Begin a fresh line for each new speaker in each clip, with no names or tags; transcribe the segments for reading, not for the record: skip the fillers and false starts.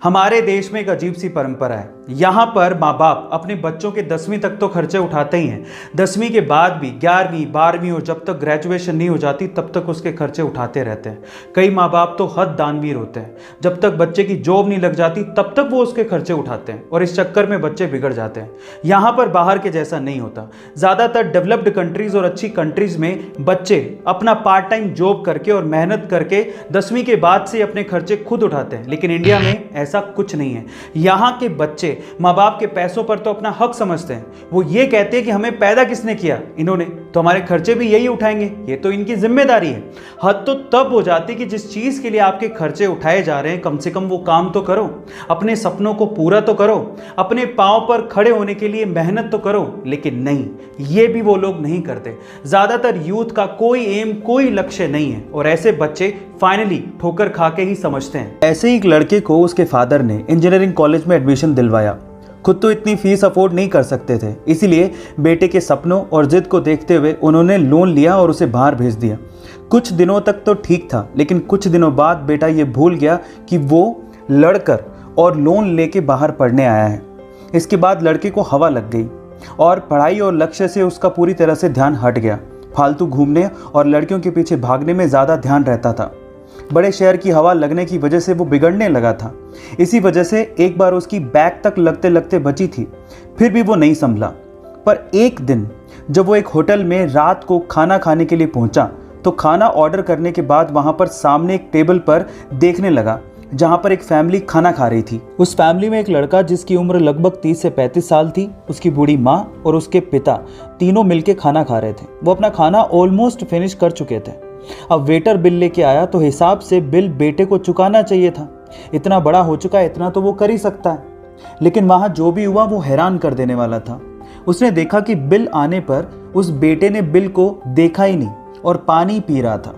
हमारे देश में एक अजीब सी परंपरा है। यहाँ पर माँ बाप अपने बच्चों के 10वीं तक तो खर्चे उठाते ही हैं। 10वीं के बाद भी 11वीं 12वीं और जब तक ग्रेजुएशन नहीं हो जाती तब तक उसके खर्चे उठाते रहते हैं। कई माँ बाप तो हद दानवीर होते हैं। जब तक बच्चे की जॉब नहीं लग जाती तब तक वो उसके खर्चे उठाते हैं और इस चक्कर में बच्चे बिगड़ जाते हैं। यहाँ पर बाहर के जैसा नहीं होता। ज़्यादातर डेवलप्ड कंट्रीज और अच्छी कंट्रीज में बच्चे अपना पार्ट टाइम जॉब करके और मेहनत करके 10वीं के बाद से अपने खर्चे खुद उठाते हैं। लेकिन इंडिया में ऐसा कुछ नहीं है। यहाँ के बच्चे माँ बाप के पैसों पर तो अपना हक समझते हैं। वो ये कहते हैं कि हमें पैदा किसने किया, इन्होंने, तो हमारे खर्चे भी यही उठाएंगे, ये तो इनकी जिम्मेदारी है। हद तो तब हो जाती कि जिस चीज़ के लिए आपके खर्चे उठाए जा रहे हैं कम से कम वो काम तो करो, अपने सपनों को पूरा तो करो, अपने पाँव पर खड़े होने के लिए मेहनत तो करो। लेकिन नहीं, ये भी वो लोग नहीं करते। ज़्यादातर यूथ का कोई एम, कोई लक्ष्य नहीं है और ऐसे बच्चे फाइनली ठोकर खा के ही समझते हैं। ऐसे ही एक लड़के को उसके फादर ने इंजीनियरिंग कॉलेज में एडमिशन दिलवाया। खुद तो इतनी फीस अफोर्ड नहीं कर सकते थे, इसीलिए बेटे के सपनों और जिद को देखते हुए उन्होंने लोन लिया और उसे बाहर भेज दिया। कुछ दिनों तक तो ठीक था, लेकिन कुछ दिनों बाद बेटा ये भूल गया कि वो लड़कर और लोन लेके बाहर पढ़ने आया है। इसके बाद लड़के को हवा लग गई और पढ़ाई और लक्ष्य से उसका पूरी तरह से ध्यान हट गया। फालतू घूमने और लड़कियों के पीछे भागने में ज़्यादा ध्यान रहता था। बड़े शहर की हवा लगने की वजह से वो बिगड़ने लगा था। इसी वजह से एक बार उसकी बैग तक लगते लगते बची थी, फिर भी वो नहीं संभला। पर एक दिन जब वो एक होटल में रात को खाना खाने के लिए पहुंचा तो खाना ऑर्डर करने के बाद वहां पर सामने एक टेबल पर देखने लगा जहां पर एक फैमिली खाना खा रही थी। उस फैमिली में एक लड़का जिसकी उम्र लगभग 30 से 35 साल थी, उसकी बूढ़ी माँ और उसके पिता तीनों मिलकर खाना खा रहे थे। वो अपना खाना ऑलमोस्ट फिनिश कर चुके थे। अब वेटर बिल लेके आया तो हिसाब से बिल बेटे को चुकाना चाहिए था। इतना बड़ा हो चुका है, इतना तो वो कर ही सकता है। लेकिन वहां जो भी हुआ वो हैरान कर देने वाला था। उसने देखा कि बिल आने पर उस बेटे ने बिल को देखा ही नहीं और पानी पी रहा था।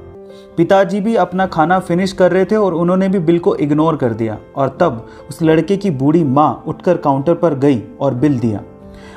पिताजी भी अपना खाना फिनिश कर रहे थे और उन्होंने भी बिल को इग्नोर कर दिया। और तब उस लड़के की बूढ़ी माँ उठकर काउंटर पर गई और बिल दिया।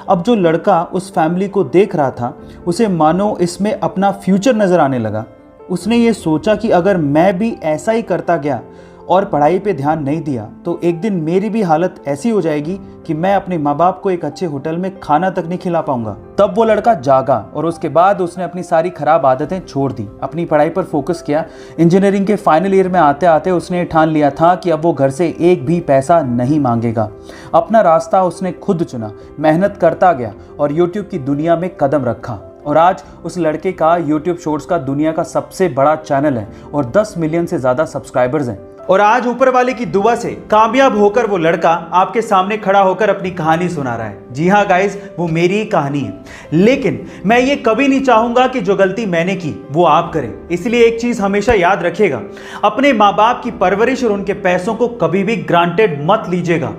अब जो लड़का उस फैमिली को देख रहा था उसे मानो इसमें अपना फ्यूचर नजर आने लगा। उसने ये सोचा कि अगर मैं भी ऐसा ही करता गया और पढ़ाई पे ध्यान नहीं दिया तो एक दिन मेरी भी हालत ऐसी हो जाएगी कि मैं अपने माँ बाप को एक अच्छे होटल में खाना तक नहीं खिला पाऊंगा। तब वो लड़का जागा और उसके बाद उसने अपनी सारी खराब आदतें छोड़ दी, अपनी पढ़ाई पर फोकस किया। इंजीनियरिंग के फाइनल ईयर में आते आते उसने ठान लिया था कि अब वो घर से एक भी पैसा नहीं मांगेगा। अपना रास्ता उसने खुद चुना, मेहनत करता गया और यूट्यूब की दुनिया में कदम रखा। और आज उस लड़के का यूट्यूब शॉर्ट्स का दुनिया का सबसे बड़ा चैनल है और 10 मिलियन से ज़्यादा सब्सक्राइबर्स हैं। और आज ऊपर वाले की दुआ से कामयाब होकर वो लड़का आपके सामने खड़ा होकर अपनी कहानी सुना रहा है। जी हाँ गाइस, वो मेरी ही कहानी है। लेकिन मैं ये कभी नहीं चाहूंगा कि जो गलती मैंने की वो आप करें। इसलिए एक चीज हमेशा याद रखिएगा, अपने माँ बाप की परवरिश और उनके पैसों को कभी भी ग्रांटेड मत लीजिएगा।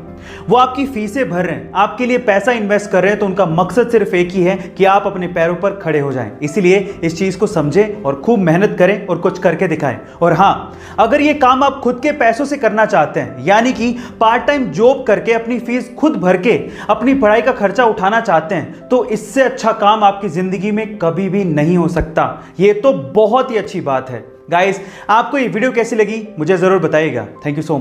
वो आपकी फीसें भर रहे हैं, आपके लिए पैसा इन्वेस्ट कर रहे हैं, तो उनका मकसद सिर्फ एक ही है कि आप अपने पैरों पर खड़े हो जाएं। इसलिए इस चीज को समझें और खूब मेहनत करें और कुछ करके दिखाएं। और हाँ, अगर ये काम आप खुद के पैसों से करना चाहते हैं, यानी कि पार्ट टाइम जॉब करके अपनी फीस खुद भर के अपनी पढ़ाई का खर्चा उठाना चाहते हैं, तो इससे अच्छा काम आपकी जिंदगी में कभी भी नहीं हो सकता। ये तो बहुत ही अच्छी बात है। गाइस, आपको ये वीडियो कैसी लगी मुझे जरूर बताइएगा। Thank you so much.